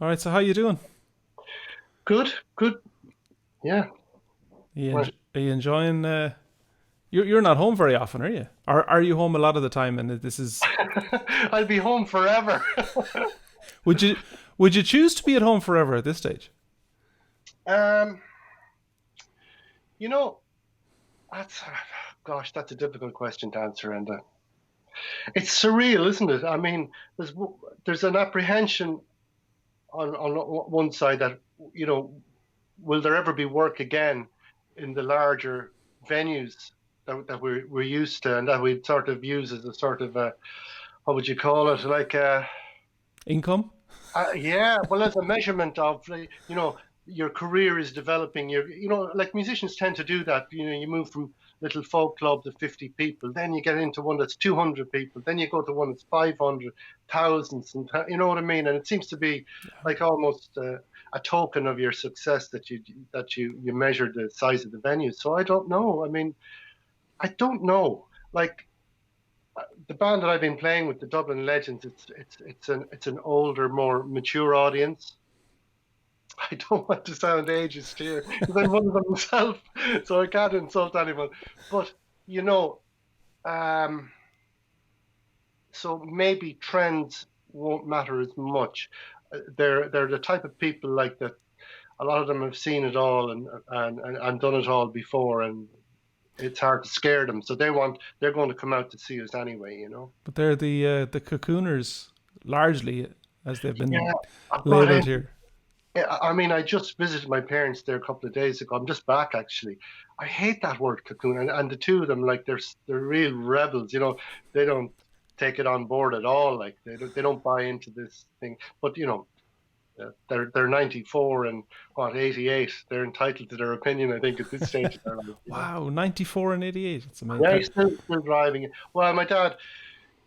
All right, so how you doing? Good, good. Yeah. Right. Are you enjoying? You're not home very often, are you? Or are you home a lot of the time? And this is I'll be home forever. would you would you choose to be at home forever at this stage? um, you know, that's gosh, that's a difficult question to answer, and it's surreal, isn't it? I mean, there's there's an apprehension on one side that you know, will there ever be work again in the larger venues that we're used to, and that we sort of use as a sort of what would you call it, like Income? yeah, well, as a measurement of, your career is developing. Like musicians tend to do that. You move from little folk club to 50 people, then you get into one that's 200 people, then you go to one that's 500, thousands, and you know what I mean. And it seems to be like almost a token of your success that you measure the size of the venue. So I don't know. I mean, I don't know. Like the band that I've been playing with, the Dublin Legends, it's an older, more mature audience. I don't want to sound ageist here because I'm one of them myself, so I can't insult anyone. But you know, um, so maybe trends won't matter as much. They're the type of people like that. A lot of them have seen it all and done it all before, and it's hard to scare them. So they're going to come out to see us anyway. But they're the cocooners largely, as they've been Yeah, but labelled here. I mean, I just visited my parents there a couple of days ago. I'm just back actually. I hate that word cocoon, and the two of them, like they're real rebels. They don't take it on board at all. Like they don't buy into this thing. But they're 94 and what 88. They're entitled to their opinion. I think at this stage of their life. Wow, 94 and 88. It's Yeah, amazing. he's still driving it. Well, my dad,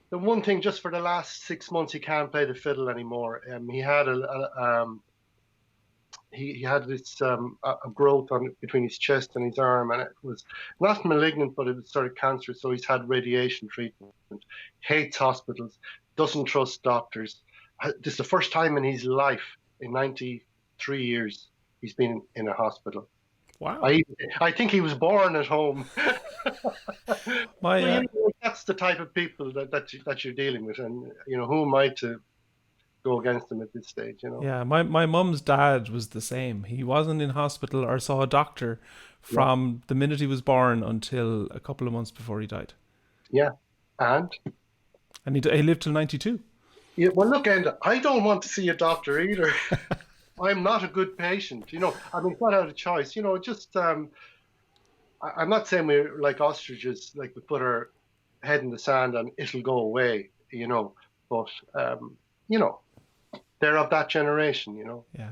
the one thing just for the last 6 months, he can't play the fiddle anymore. He had he had this a growth on between his chest and his arm, and it was not malignant, but it was sort of cancerous. So he's had radiation treatment. Hates hospitals, doesn't trust doctors. This is the first time in his life, in 93 years, he's been in a hospital. Wow. I I think he was born at home. My So that's the type of people that you're dealing with, and who am I to go against them at this stage? Yeah, my mum's dad was the same. He wasn't in hospital or saw a doctor Yeah, from the minute he was born until a couple of months before he died. yeah, and And he lived till 92. yeah. Well, look, Enda, I don't want to see a doctor either. I'm not a good patient. I mean, it's not out of choice. Just I'm not saying we're like ostriches, like we put our head in the sand and it'll go away. But you know, they're of that generation. Yeah.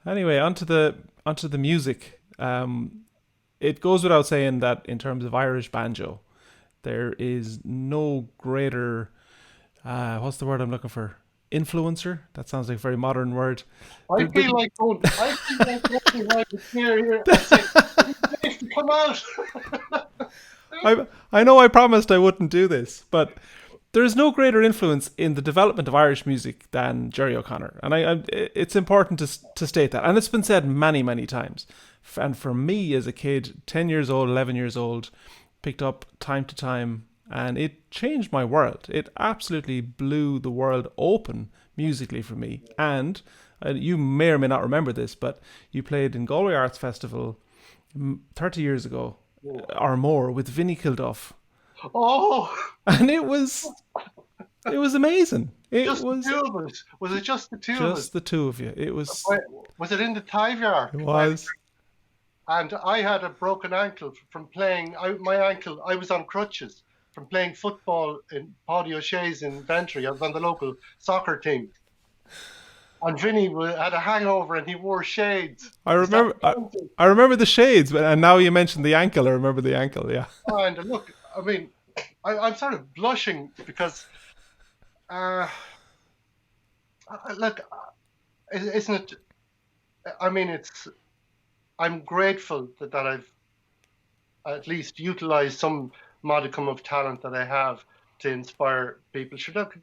Anyway, onto the music. It goes without saying that in terms of Irish banjo, there is no greater what's the word I'm looking for? Influencer. That sounds like a very modern word. I feel like going right here and say, it needs to come out. I know I promised I wouldn't do this, but there is no greater influence in the development of Irish music than Gerry O'Connor, and it's important to state that, and it's been said many times. And for me as a kid, 10 years old, 11 years old, picked up time to time, and it changed my world. It absolutely blew the world open musically for me. And you may or may not remember this, but you played in Galway Arts Festival 30 years ago or more with Vinnie Kilduff, Oh, and it was amazing. It just the was two of us. Was it just the two of us? just the two of you. Was it in the Tyvyark? It was. And I had a broken ankle from playing. My ankle, I was on crutches from playing football in Paddy O'Shea's in Bantry. I was on the local soccer team. And Vinny had a hangover and he wore shades. I Is that remember. counting? I remember the shades, and now you mentioned the ankle. I remember the ankle. Yeah. And look, I mean, I'm sort of blushing because, uh, look, isn't it? I mean, I'm grateful that I've at least utilized some modicum of talent that I have to inspire people. Sure, look,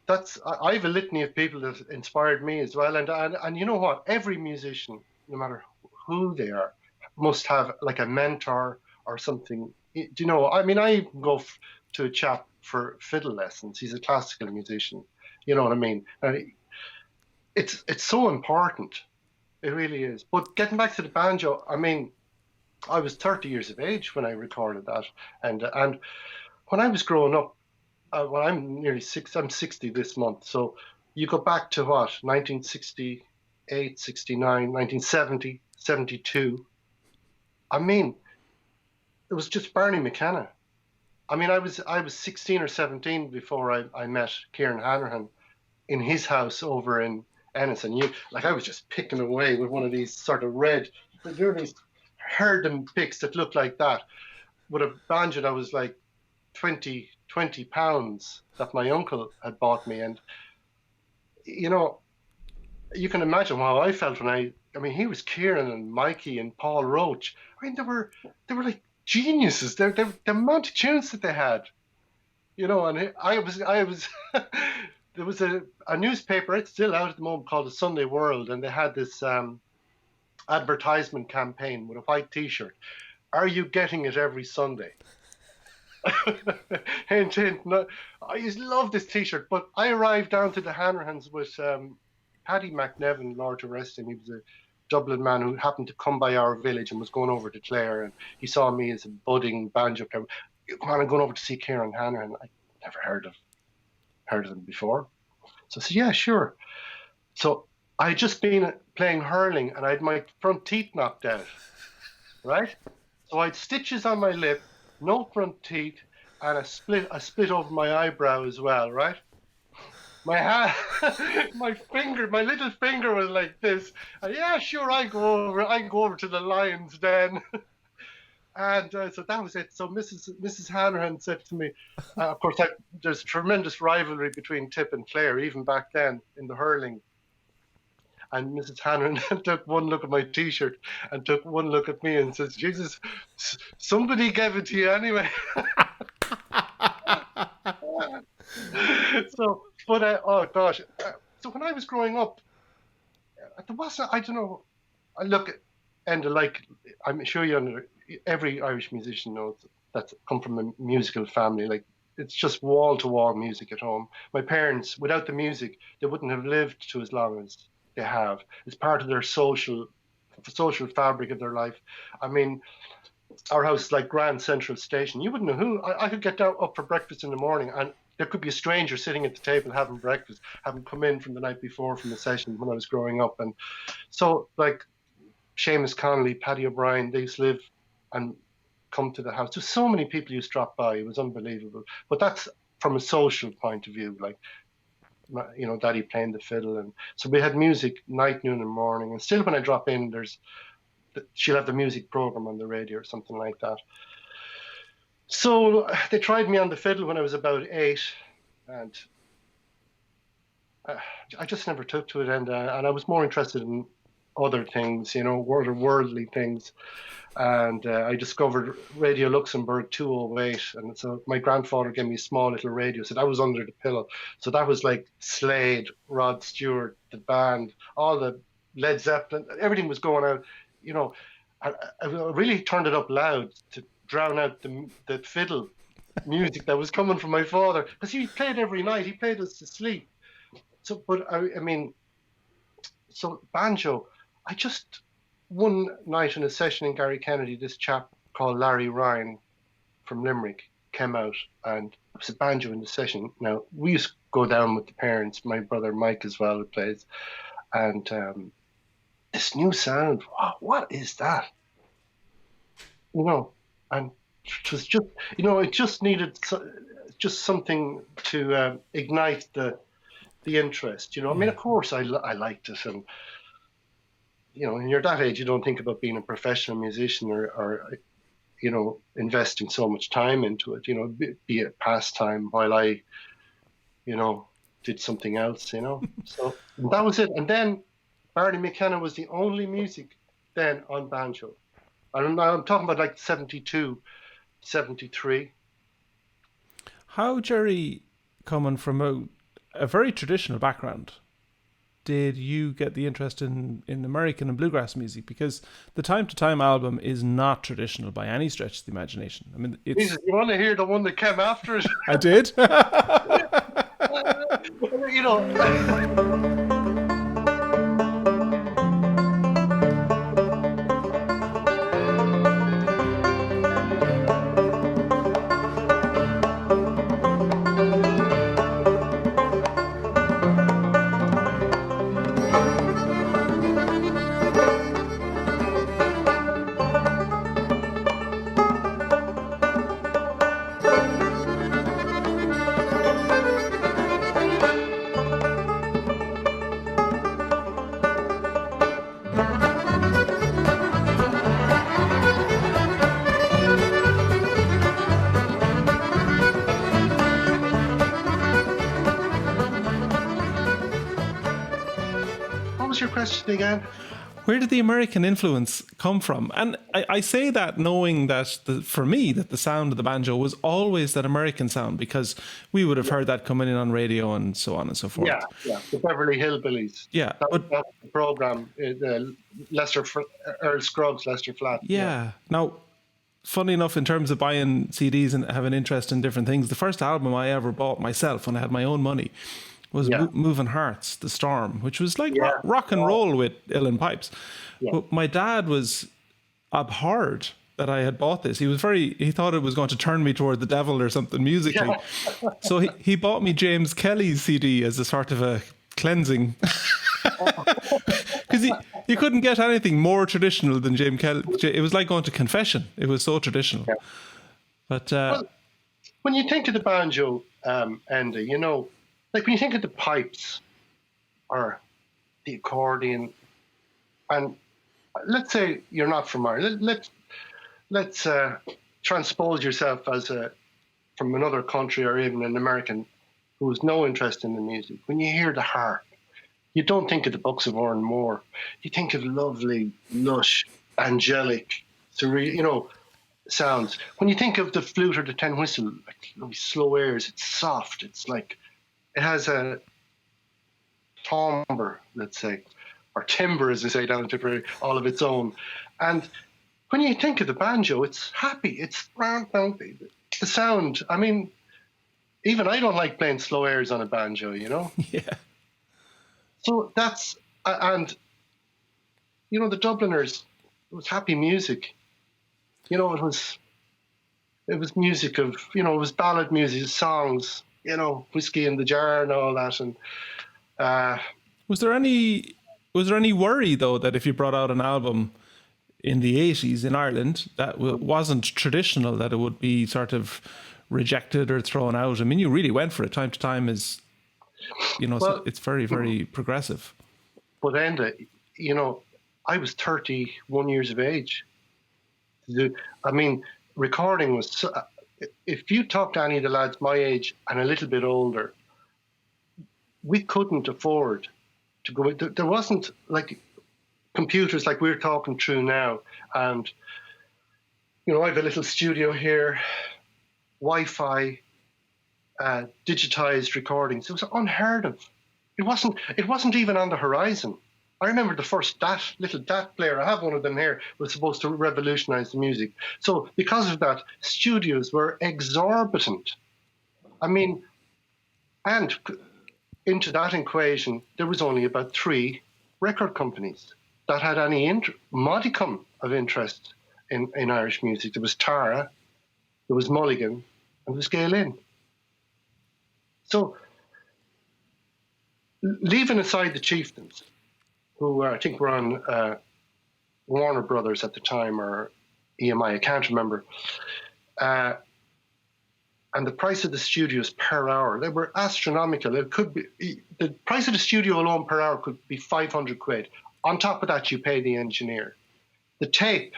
I have a litany of people that inspired me as well, and you know what? Every musician, no matter who they are, must have like a mentor or something. Do you know? I mean, I go to a chap for fiddle lessons. He's a classical musician. You know what I mean? And it's so important. It really is. But getting back to the banjo, I mean, I was 30 years of age when I recorded that, and when I was growing up, well, I'm nearly I'm 60 this month. So you go back to what, 1968, 69, 1970, 72. I mean, it was just Barney McKenna. I mean, I was 16 or 17 before I met Kieran Hanrahan in his house over in Ennis. And I was just picking away with one of these sort of red, there are these Herndon picks that look like that, with a banjo that was like 20 pounds that my uncle had bought me. And, you know, you can imagine how I felt when I mean, he was Kieran and Mikey and Paul Roach. I mean, they were like geniuses. The amount of tunes that they had, you know, and I was, there was a newspaper, it's still out at the moment, called the Sunday World. And they had this advertisement campaign with a white t-shirt. Are you getting it every Sunday? Hint, hint. No, I used to love this T-shirt, but I arrived down to the Hanrahans with Paddy McNevin, Lord to rest him. He was a Dublin man who happened to come by our village and was going over to Clare, and he saw me as a budding banjo player. Come on, I'm going over to see Kieran Hanrahan. I never heard of him before, so I said, yeah, sure. So I had just been playing hurling, and I had my front teeth knocked out, right? So I had stitches on my lip, no front teeth, and a split over my eyebrow as well, right? My hand, my little finger was like this. And yeah, sure, I go over to the Lions Den. And so that was it. So Mrs. Hanrahan said to me, of course, there's tremendous rivalry between Tip and Clare, even back then in the hurling. And Mrs. Hanrahan took one look at my T-shirt and took one look at me and says, Jesus, somebody gave it to you anyway. So, but, oh gosh. So when I was growing up, there wasn't, I don't know, I look at Enda, like, I'm sure every Irish musician knows that's come from a musical family. Like, it's just wall-to-wall music at home. My parents, without the music, they wouldn't have lived to as long as they have. It's part of their social fabric of their life. I mean, our house is like Grand Central Station. You wouldn't know who. I could get up for breakfast in the morning, and there could be a stranger sitting at the table having breakfast, having come in from the night before from the session when I was growing up. And so, like, Seamus Connolly, Paddy O'Brien, they used to live and come to the house. There's so many people used to drop by. It was unbelievable. But that's from a social point of view, like, you know, Daddy playing the fiddle. And so we had music night, noon, and morning. And still when I drop in, she'll have the music program on the radio or something like that. So they tried me on the fiddle when I was about 8, and I just never took to it. And I was more interested in other things, you know, worldly things. And I discovered Radio Luxembourg 208. And so my grandfather gave me a small little radio. So that was under the pillow. So that was like Slade, Rod Stewart, the band, all the Led Zeppelin, everything was going out. You know, I really turned it up loud to drown out the fiddle music that was coming from my father. Because he played every night. He played us to sleep. So, but I mean, so banjo, I just... One night in a session in Gary Kennedy, this chap called Larry Ryan from Limerick came out, and it was a banjo in the session. Now, we used to go down with the parents, my brother Mike as well, who plays, and this new sound, what is that? You know, and it was just, you know, it just needed just something to ignite the interest, you know. I mean, of course, I liked it, and you know, when you're that age, you don't think about being a professional musician or you know, investing so much time into it, you know, be a pastime while I, you know, did something else, you know. So that was it. And then Barney McKenna was the only music then on banjo. I'm talking about like 72, 73. How, Gerry, coming from a very traditional background, did you get the interest in American and bluegrass music? Because the Time to Time album is not traditional by any stretch of the imagination. I mean, it's... Jesus, you want to hear the one that came after it? I did. You know. What was your question again? Where did the American influence come from? And I say that knowing that, for me, that the sound of the banjo was always that American sound, because we would have heard that coming in on radio and so on and so forth. Yeah, the Beverly Hillbillies. Yeah, that's the program. Earl Scruggs, Lester Flatt. Yeah. Now, funny enough, in terms of buying CDs and having interest in different things, the first album I ever bought myself when I had my own money was Moving Hearts, The Storm, which was like rock and roll with uilleann pipes. Yeah. But my dad was abhorred that I had bought this. He thought it was going to turn me toward the devil or something musically. Yeah. So he bought me James Kelly's CD as a sort of a cleansing. Because you couldn't get anything more traditional than James Kelly. It was like going to confession. It was so traditional. Yeah. But well, when you think of the banjo, Enda, you know, like when you think of the pipes or the accordion, and let's say you're not from Ireland, let's transpose yourself as from another country or even an American who has no interest in the music. When you hear the harp, you don't think of the Bucks of Oran Moor. You think of lovely, lush, angelic, surreal, sounds. When you think of the flute or the tin whistle, like slow airs, it's soft. It's like it has a timbre, let's say, or timbre, as they say down in Tipperary, all of its own. And when you think of the banjo, it's happy. It's the sound. I mean, even I don't like playing slow airs on a banjo, you know? Yeah. So that's, and, you know, the Dubliners, it was happy music. You know, it was music of, you know, it was ballad music, songs, you know, whiskey in the jar and all that. And was there any worry though that if you brought out an album in the 80s in Ireland that wasn't traditional, that it would be sort of rejected or thrown out? I mean, you really went for it. Time to Time is, you know, well, so it's very, very progressive. But Enda, you know, I was 31 years of age. I mean, recording was so, if you talk to any of the lads my age and a little bit older, we couldn't afford to go. There wasn't like computers like we're talking through now. And, you know, I have a little studio here, Wi-Fi, digitized recordings. It was unheard of. It wasn't even on the horizon. I remember the first little DAT player, I have one of them here, was supposed to revolutionize the music. So because of that, studios were exorbitant. I mean, and into that equation, there was only about 3 record companies that had any modicum of interest in Irish music. There was Tara, there was Mulligan, and there was Gael Lynn. So leaving aside the chieftains, who I think were on Warner Brothers at the time, or EMI, I can't remember. And the price of the studios per hour, they were astronomical. It could be, the price of the studio alone per hour could be 500 quid. On top of that, you pay the engineer. The tape,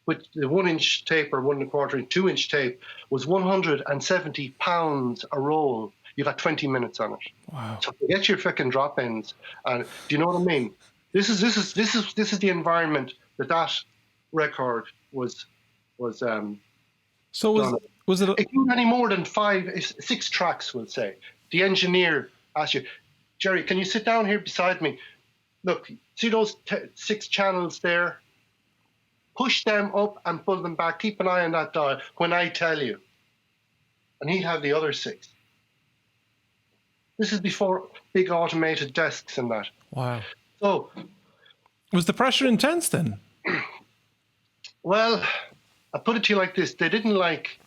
with the 1-inch tape or 1 1/4 inch, 2-inch tape, was £170 a roll. You've had 20 minutes on it. Wow. So get your freaking drop ins. And do you know what I mean? This is the environment that record was. So was it? It wasn't any more than 5, 6 tracks, we'll say. The engineer ask you, Gerry, can you sit down here beside me? Look, see those 6 channels there? Push them up and pull them back. Keep an eye on that dial when I tell you. And he'd have the other 6. This is before big automated desks and that. Wow. So, was the pressure intense then? Well, I put it to you like this. They didn't like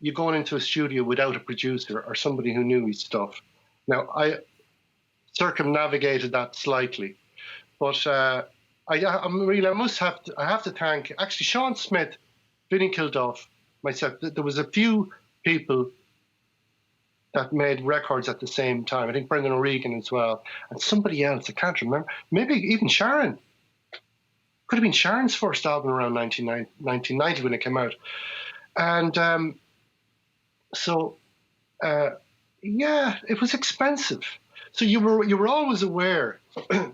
you going into a studio without a producer or somebody who knew his stuff. Now, I circumnavigated that slightly. But I have to thank, actually, Sean Smith, Vinnie Kilduff, myself. There was a few people that made records at the same time. I think Brendan O'Regan as well. And somebody else, I can't remember. Maybe even Sharon. Could have been Sharon's first album around 1990 when it came out. And yeah, it was expensive. So you were always aware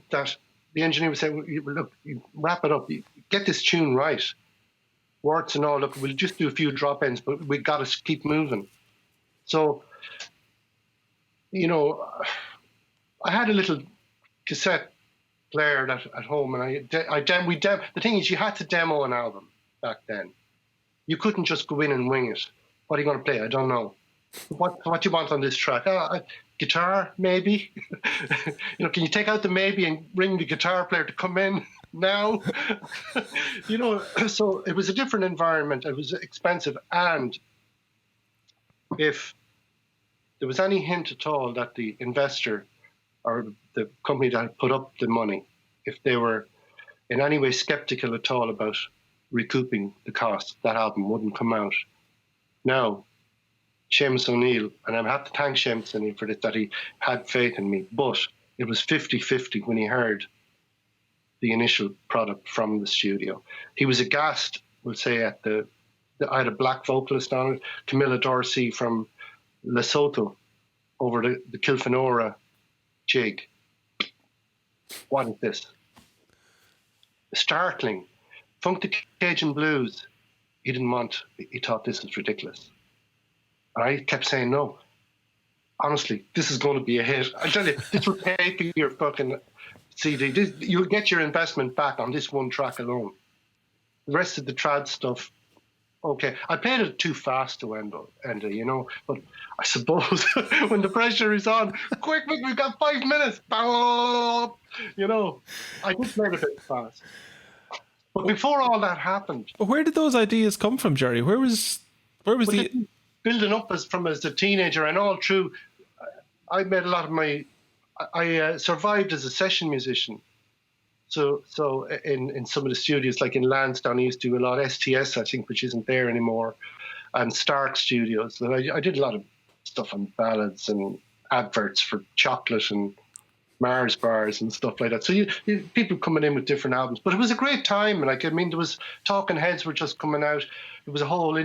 that the engineer would say, look, you wrap it up, you get this tune right. Words and all, look, we'll just do a few drop ends, but we got to keep moving. So, you know, I had a little cassette player at home, and the thing is, you had to demo an album back then. You couldn't just go in and wing it. What are you going to play? I don't know. What do you want on this track? Guitar, maybe. You know, can you take out the maybe and ring the guitar player to come in now? You know, so it was a different environment. It was expensive, and if there was any hint at all that the investor or the company that had put up the money, if they were in any way skeptical at all about recouping the cost, that album wouldn't come out. Now, Seamus O'Neill, and I have to thank Seamus O'Neill for this, that he had faith in me, but it was 50-50 when he heard the initial product from the studio. He was aghast, we'll say, at I had a black vocalist on it, Camilla Dorsey from Lesotho, over the Kilfenora jig. What is this? Startling. Funk the Cajun Blues. He didn't want, he thought this was ridiculous. And I kept saying, no, honestly, this is going to be a hit. I tell you, this will pay for your fucking CD. You'll get your investment back on this one track alone. The rest of the trad stuff, okay. I played it too fast to Enda, you know, but I suppose when the pressure is on, quick, we've got 5 minutes. You know, I did play it a bit fast. But before all that happened... But where did those ideas come from, Gerry? Where was the... Building up as a teenager and all through, I made a lot of I survived as a session musician. So in some of the studios, like in Lansdowne, I used to do a lot of STS, I think, which isn't there anymore, and Stark Studios. And I did a lot of stuff on ballads and adverts for chocolate and Mars bars and stuff like that. So you people coming in with different albums, but it was a great time. And there was Talking Heads were just coming out. There was a whole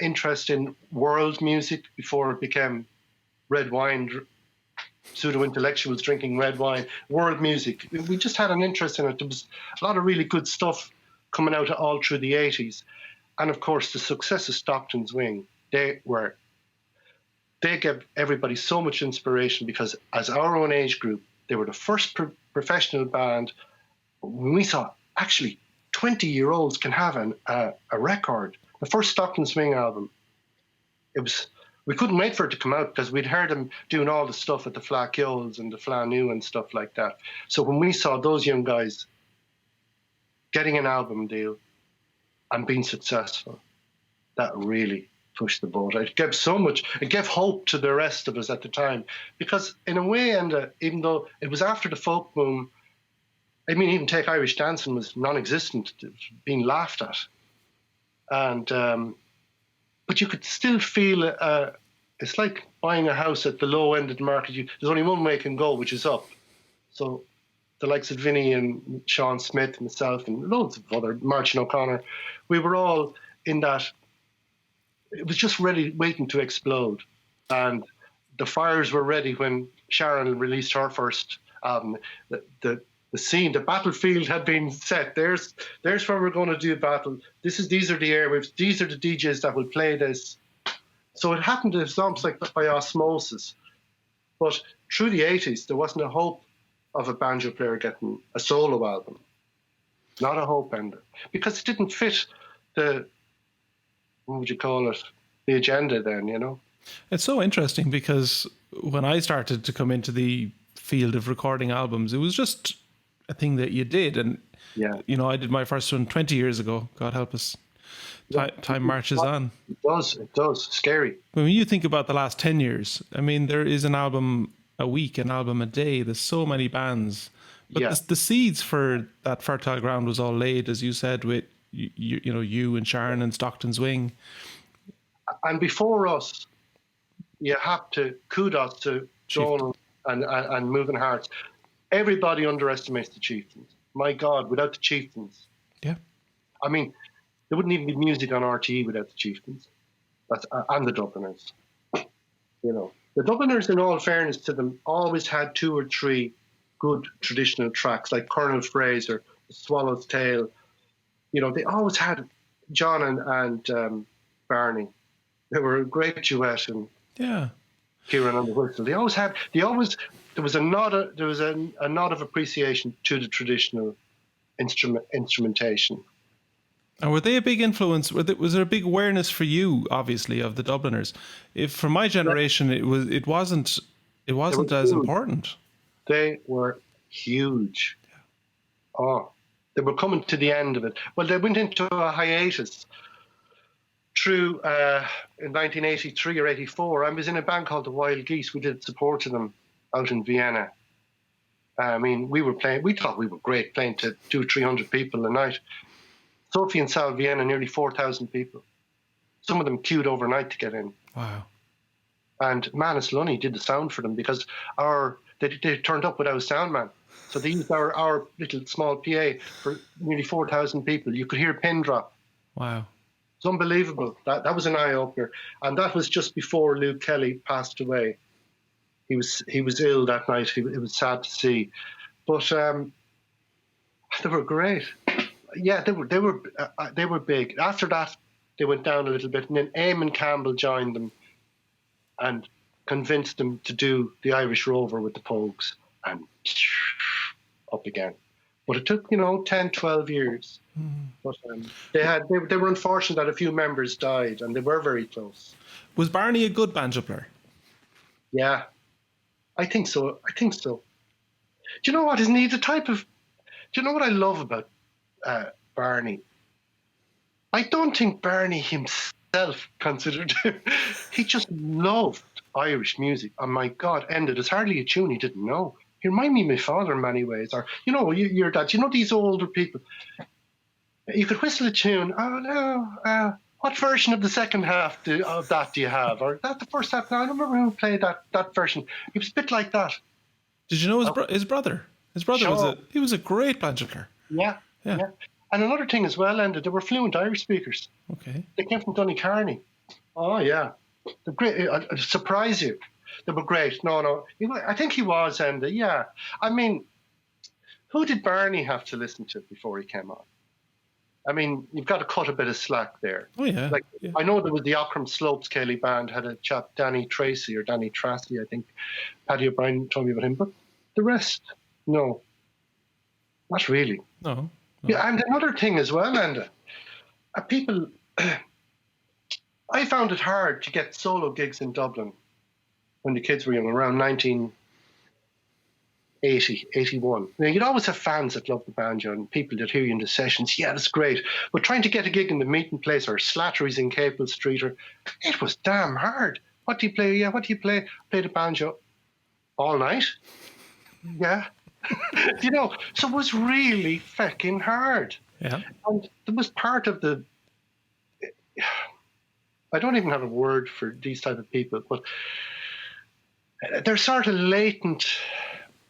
interest in world music before it became red wine, pseudo-intellectuals drinking red wine. World music. We just had an interest in it. There was a lot of really good stuff coming out all through the 80s. And of course, the success of Stockton's Wing, they gave everybody so much inspiration, because as our own age group, they were the first professional band. When we saw, actually, 20-year-olds can have a record. The first Stockton Swing album, we couldn't wait for it to come out, because we'd heard them doing all the stuff at the Fla Kills and the Fla New and stuff like that. So when we saw those young guys getting an album deal and being successful, that really pushed the boat. It gave hope to the rest of us at the time, because in a way, and even though it was after the folk boom, I mean, even Take Irish Dancing was non-existent, being laughed at, and but you could still feel it's like buying a house at the low end of the market. There's only one way it can go, which is up. So the likes of Vinnie and Sean Smith and myself and loads of other, Martin O'Connor, we were all in that. It was just ready, waiting to explode. And the fires were ready when Sharon released her first album. The scene, the battlefield had been set. There's where we're going to do battle. These are the airwaves. These are the DJs that will play this. So it happened, it's almost like by osmosis. But through the 80s, there wasn't a hope of a banjo player getting a solo album. Not a hope, Enda, because it didn't fit the, what would you call it, the agenda then, you know? It's so interesting because when I started to come into the field of recording albums, it was just a thing that you did. And, Yeah. you know, I did my first one 20 years ago. God help us. Time marches on. It does. Scary. When you think about the last 10 years, I mean, there is an album a week, an album a day. There's so many bands. But Yeah. the seeds for that fertile ground was all laid, as you said, with, you know, you and Sharon and Stockton's Wing. And before us, you have to kudos to Donal and Moving Hearts. Everybody underestimates the Chieftains. My God, without the Chieftains. Yeah. I mean, there wouldn't even be music on RTE without the Chieftains. And the Dubliners. You know, the Dubliners, in all fairness to them, always had 2 or 3 good traditional tracks, like Colonel Fraser, The Swallow's Tail. You know, they always had John and Barney. They were a great duet, and Yeah. Kieran on the whistle. There was a nod of appreciation to the traditional instrumentation. And were they a big influence? Was there a big awareness for you, obviously, of the Dubliners? If for my generation, it wasn't as important. They were huge. Oh, they were coming to the end of it. Well, they went into a hiatus through in 1983 or 84. I was in a band called the Wild Geese. We did support to them out in Vienna. I mean, we thought we were great, playing to 200-300 people a night. Sophie and Sal Vienna, nearly 4,000 people. Some of them queued overnight to get in. Wow. And Manus Lunny did the sound for them because they turned up without a sound man. So they used our little small PA for nearly 4,000 people. You could hear a pin drop. Wow. It's unbelievable. That was an eye-opener. And that was just before Luke Kelly passed away. He was ill that night. It was sad to see. But they were great. Yeah, they were big. After that, they went down a little bit, and then Eamon Campbell joined them and convinced them to do the Irish Rover with the Pogues, and up again. But it took 10, 12 years. But they were unfortunate that a few members died, and they were very close. Was Barney a good banjo player? Yeah, I think so. Do you know what? Isn't he the type of? Do you know what I love about Barney? I don't think Barney himself considered. He just loved Irish music. Oh my God, Enda, there's hardly a tune he didn't know. He reminded me of my father in many ways. Or your dad. These older people. You could whistle a tune. Oh no. What version of the second half of that do you have? Or that the first half? No, I don't remember who played that version. He was a bit like that. Did you know his brother? His brother was a great banjo player. Yeah. And another thing as well, Enda, they were fluent Irish speakers. Okay. They came from Donecarney. Oh yeah, they're great. I'd surprise you. They were great. No, I think he was, Enda. Yeah. I mean, who did Barney have to listen to before he came on? I mean, you've got to cut a bit of slack there. Oh yeah. I know there was the Ockram Slopes Cayley band had a chap, Danny Tracy, I think. Paddy O'Brien told me about him, but the rest, no, not really. No. Yeah, and another thing as well, Enda, people. I found it hard to get solo gigs in Dublin when the kids were young, around 1980, 81. Now, you'd always have fans that love the banjo and people that hear you in the sessions. Yeah, that's great. But trying to get a gig in the meeting place or Slattery's in Capel Street, it was damn hard. What do you play? Yeah, what do you play? Play the banjo all night? Yeah. So it was really fucking hard. Yeah. And there was part of the... I don't even have a word for these type of people, but they're sort of latent.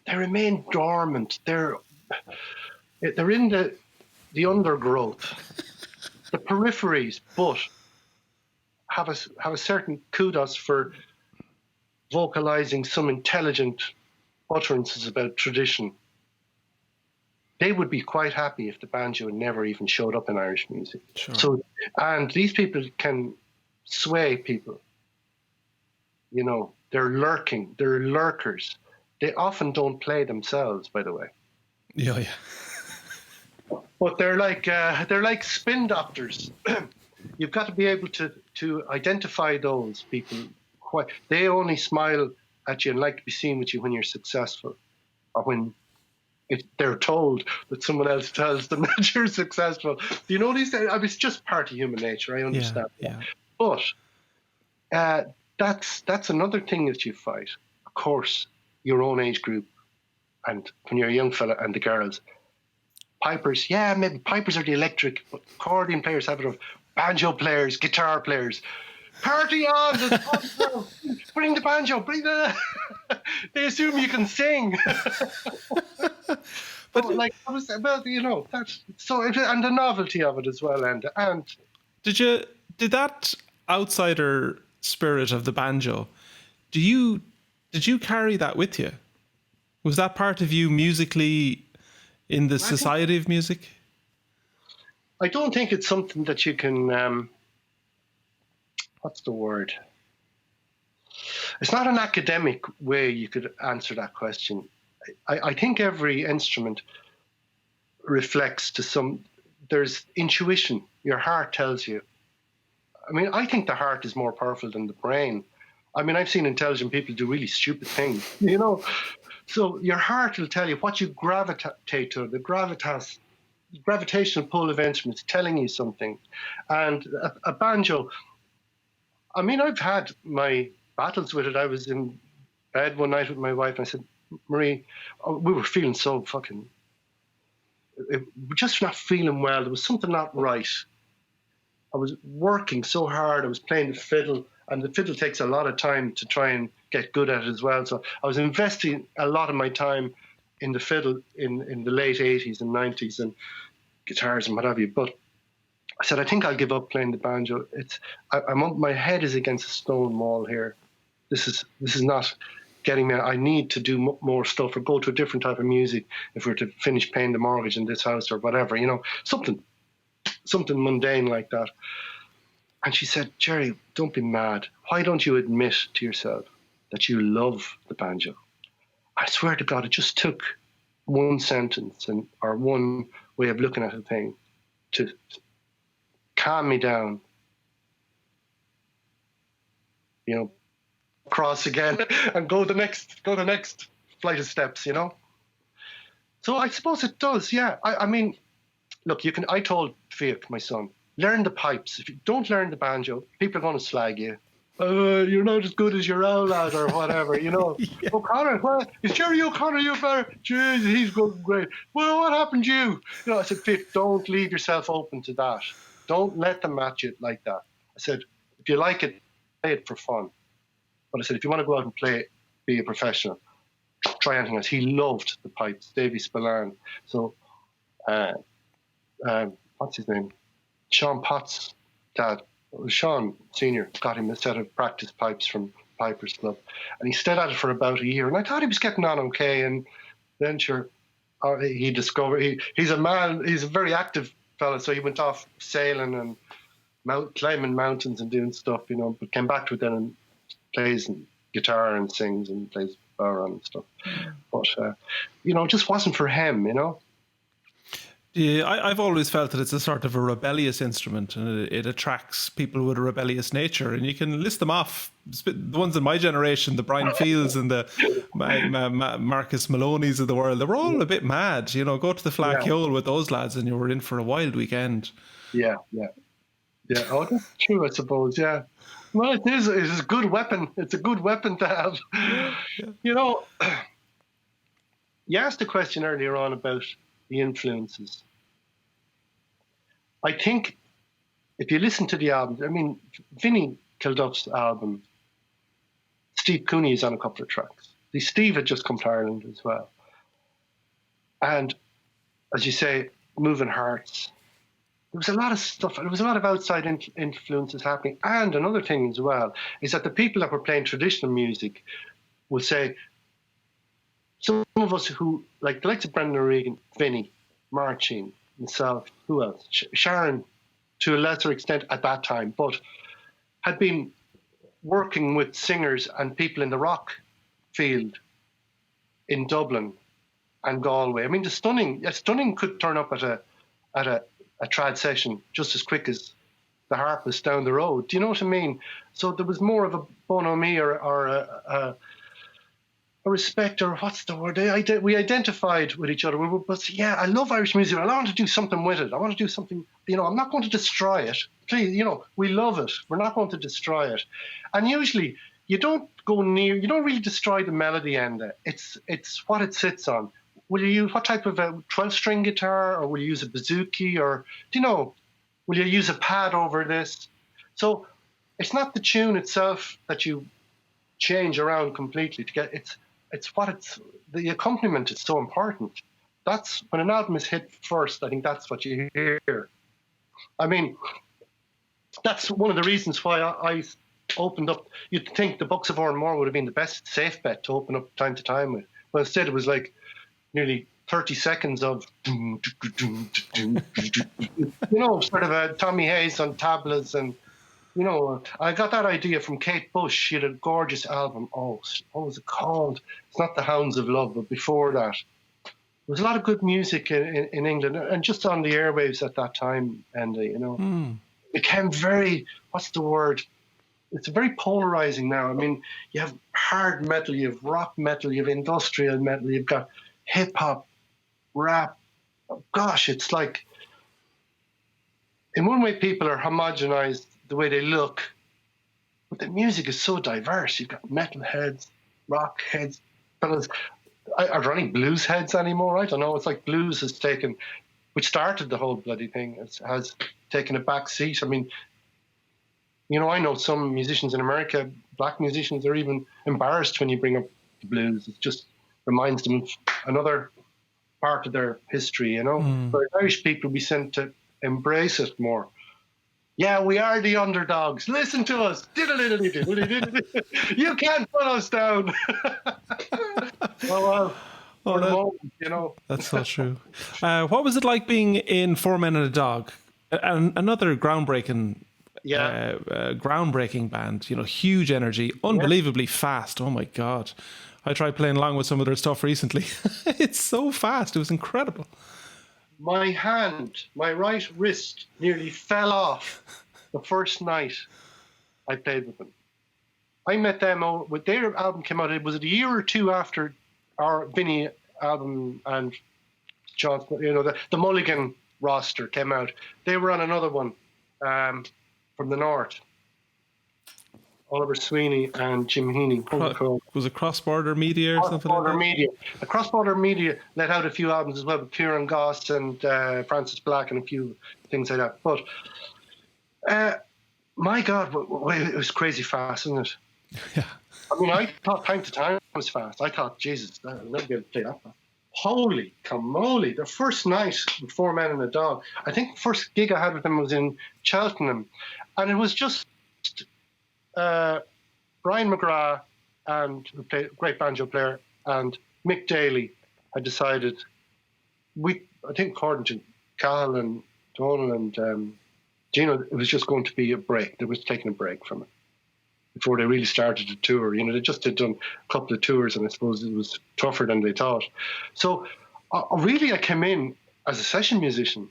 They remain dormant. They're in the undergrowth, the peripheries, but have a certain kudos for vocalizing some intelligent utterances about tradition. They would be quite happy if the banjo never even showed up in Irish music. Sure. So, and these people can sway people. They're lurkers. they often don't play themselves, by the way. Yeah, But they're like spin doctors. You've got to be able to identify those people. They only smile at you and like to be seen with you when you're successful, or when if they're told that someone else tells them that you're successful. You know these things? I mean, it's just part of human nature. I understand that. But that's another thing that you fight. Of course, your own age group, and when you're a young fella, and the girls. Pipers, yeah, maybe pipers are the electric, but accordion players have it of banjo players, guitar players. Party on! There's party on. Bring the banjo, bring the... They assume you can sing. But like I was about, that's so, and the novelty of it as well, and did that outsider spirit of the banjo, did you carry that with you? Was that part of you musically in the society of music? I don't think it's something that you can, what's the word? It's not an academic way you could answer that question. I think every instrument reflects there's intuition. Your heart tells you. I mean, I think the heart is more powerful than the brain. I mean, I've seen intelligent people do really stupid things, So your heart will tell you what you gravitate to, the gravitational pull of instruments telling you something. And a banjo, I mean, I've had my battles with it. I was in bed one night with my wife and I said, Marie, we were feeling so we're just not feeling well. There was something not right. I was working so hard. I was playing the fiddle, and the fiddle takes a lot of time to try and get good at it as well. So I was investing a lot of my time in the fiddle in the late 80s and 90s and guitars and what have you. But I said, I think I'll give up playing the banjo. My head is against a stone wall here. This is not getting me. I need to do more stuff or go to a different type of music if we're to finish paying the mortgage in this house or whatever, something mundane like that. And she said, Gerry, don't be mad. Why don't you admit to yourself that you love the banjo? I swear to God, it just took one sentence or one way of looking at a thing to calm me down. Cross again and go the next flight of steps, So I suppose it does, yeah. I mean, look, I told Fiach, my son, learn the pipes. If you don't learn the banjo, people are going to slag you. You're not as good as your old lad or whatever, Yeah. O'Connor, is Gerry O'Connor you better? Jeez, he's going great. Well, what happened to you? I said, Fiach, don't leave yourself open to that. Don't let them match it like that. I said, if you like it, play it for fun. But I said, if you want to go out and play it, be a professional, try anything else. He loved the pipes, Davy Spillane. So, what's his name? Sean Potts' dad, Sean Senior, got him a set of practice pipes from Piper's Club. And he stayed at it for about a year. And I thought he was getting on okay. And then he discovered, he's a very active fella. So he went off sailing and climbing mountains and doing stuff, but came back to it then and plays guitar and sings and plays bar and stuff. But, it just wasn't for him, Yeah, I've always felt that it's a sort of a rebellious instrument, and it attracts people with a rebellious nature. And you can list them off. The ones in my generation, the Brian Fields and the Marcus Maloney's of the world, they were all a bit mad. Go to the Flack-Yole with those lads and you were in for a wild weekend. Yeah. Oh, that's true, I suppose, yeah. Well, it is. It's a good weapon. It's a good weapon to have. Yeah. You asked a question earlier on about the influences. I think if you listen to the album, I mean, Vinnie Kilduff's album, Steve Cooney is on a couple of tracks. Steve had just come to Ireland as well. And as you say, Moving Hearts, there was a lot of stuff. There was a lot of outside influences happening. And another thing as well is that the people that were playing traditional music would say, some of us who, like the likes of Brendan O'Regan, Vinnie, Marcin, myself, who else? Sharon, to a lesser extent at that time, but had been working with singers and people in the rock field in Dublin and Galway. I mean, Stunning could turn up at a trad session just as quick as the harpist down the road. Do you know what I mean? So there was more of a bonhomie or a respect, or what's the word? We identified with each other. But yeah, I love Irish music. I want to do something with it. I want to do something. I'm not going to destroy it. Please, we love it. We're not going to destroy it. And usually, you don't really destroy the melody, Enda. It's what it sits on. Will you use what type of a 12-string guitar, or will you use a bouzouki, or will you use a pad over this? So it's not the tune itself that you change around completely to get the accompaniment is so important. That's when an album is hit first. I think that's what you hear. I mean, that's one of the reasons why I opened up. You'd think the Bucks of Oranmore would have been the best safe bet to open up time to time with. But instead it was like nearly 30 seconds of sort of a Tommy Hayes on tablas. And I got that idea from Kate Bush. She had a gorgeous album. Oh, what was it called? It's not The Hounds of Love, but before that. There was a lot of good music in England, and just on the airwaves at that time, and it became very, what's the word? It's very polarizing now. I mean, you have hard metal, you have rock metal, you have industrial metal, you've got hip hop, rap. Oh, gosh, it's like, in one way, people are homogenized the way they look, but the music is so diverse. You've got metal heads, rock heads, fellas. Are there any blues heads anymore? I don't know. It's like blues has taken, which started the whole bloody thing, has taken a back seat. I mean, I know some musicians in America, black musicians, are even embarrassed when you bring up the blues. It just reminds them of another part of their history, But Irish people, we seem to embrace it more. Yeah, we are the underdogs. Listen to us. You can't put us down. Well, for the moment, That's so true. What was it like being in Four Men and a Dog? Another groundbreaking band, huge energy, unbelievably fast. Oh my God. I tried playing along with some of their stuff recently. It's so fast. It was incredible. My right wrist nearly fell off the first night I played with them. I met them when their album came out. It was a year or two after our Vinnie album and John, the Mulligan roster came out. They were on another one from the north. Oliver Sweeney and Jim Heaney. Was it Cross Border Media or something like that? Media. The Cross Border Media let out a few albums as well with Kieran Goss and Francis Black and a few things like that. But my God, it was crazy fast, isn't it? Yeah. I mean, I thought Time to Time was fast. I thought, Jesus, I'll never be able to play that fast. Holy camole. The first night with Four Men and a Dog, I think the first gig I had with them was in Cheltenham. And it was just Brian McGrath, who played a great banjo player, and Mick Daly had decided, I think according to Cahill and Donal and Gino, it was just going to be a break. They was taking a break from it before they really started the tour. They just had done a couple of tours, and I suppose it was tougher than they thought. So really, I came in as a session musician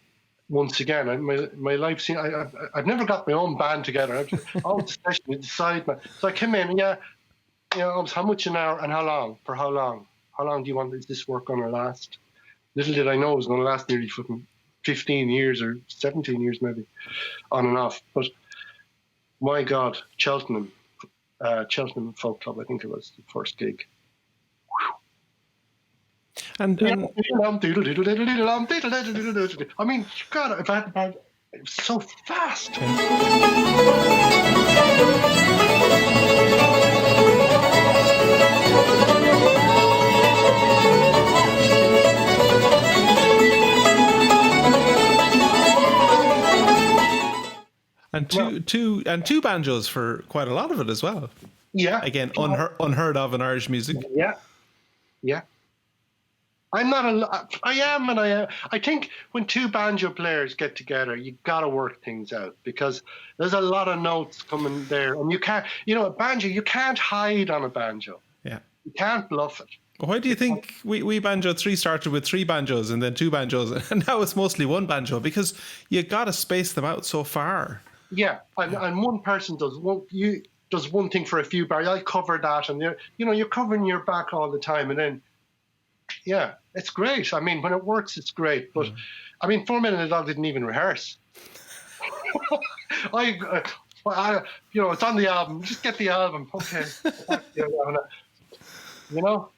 once again. My life scene, I've never got my own band together. I was a session inside. So I came in, how much an hour and how long? For how long? How long do you want this work going to last? Little did I know it was going to last nearly 15 years or 17 years maybe, on and off. But my God, Cheltenham Folk Club, I think it was the first gig. And I mean, God, it was so fast. And two banjos for quite a lot of it as well. Yeah. Again, unheard of in Irish music. Yeah. I'm not I am, and I think when two banjo players get together, you got to work things out, because there's a lot of notes coming there, and you can't, a banjo, you can't hide on a banjo. Yeah. You can't bluff it. Why do you think we Banjo 3 started with 3 banjos and then 2 banjos, and now it's mostly 1 banjo? Because you got to space them out so far. Yeah, and one person does one thing for a few bars. I cover that, and you're covering your back all the time, and then yeah, it's great. I mean, when it works, it's great. But I mean, 4 Men and a Dog didn't even rehearse. It's on the album. Just get the album, okay? You know.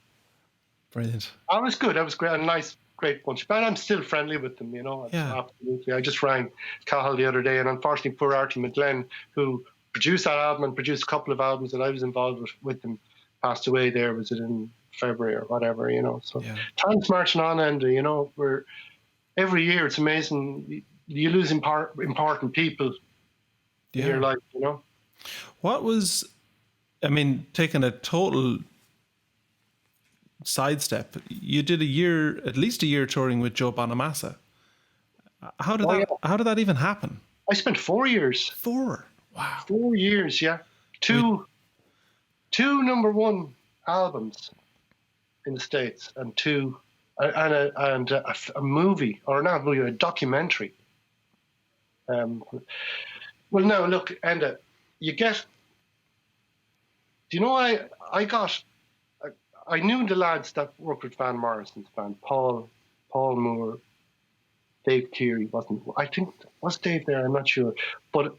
Brilliant. I was good. That was great. A nice, great bunch. But I'm still friendly with them, Yeah. Absolutely. I just rang Cahill the other day, and unfortunately, poor Artie McGlenn, who produced that album and produced a couple of albums that I was involved with them, passed away there. Was it in February or whatever, So time's marching on, and, we're every year, it's amazing. You lose important people in your life, What was, taking a total sidestep, you did at least a year touring with Joe Bonamassa. How did that even happen? I spent 4 years. 4? Wow. 4 years, yeah. Two number one albums in the States, and a movie, or not a movie, a documentary. Well, now look, Enda, I knew the lads that worked with Van Morrison's band, Paul Moore, Dave Keary was Dave there? I'm not sure. But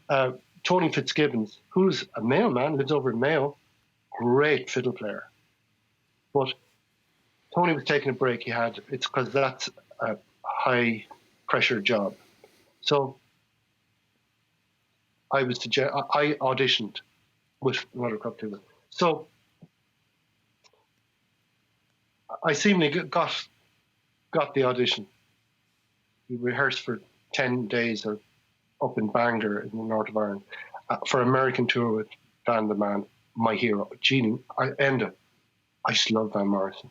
Tony Fitzgibbons, who's a Mayo man, lives over in Mayo, great fiddle player. But Tony was taking a break. It's because that's a high pressure job. So I auditioned with another couple. So I seemingly got the audition. We rehearsed for 10 days up in Bangor in the north of Ireland for an American tour with Van the Man, my hero. Genie, Enda. I just love Van Morrison.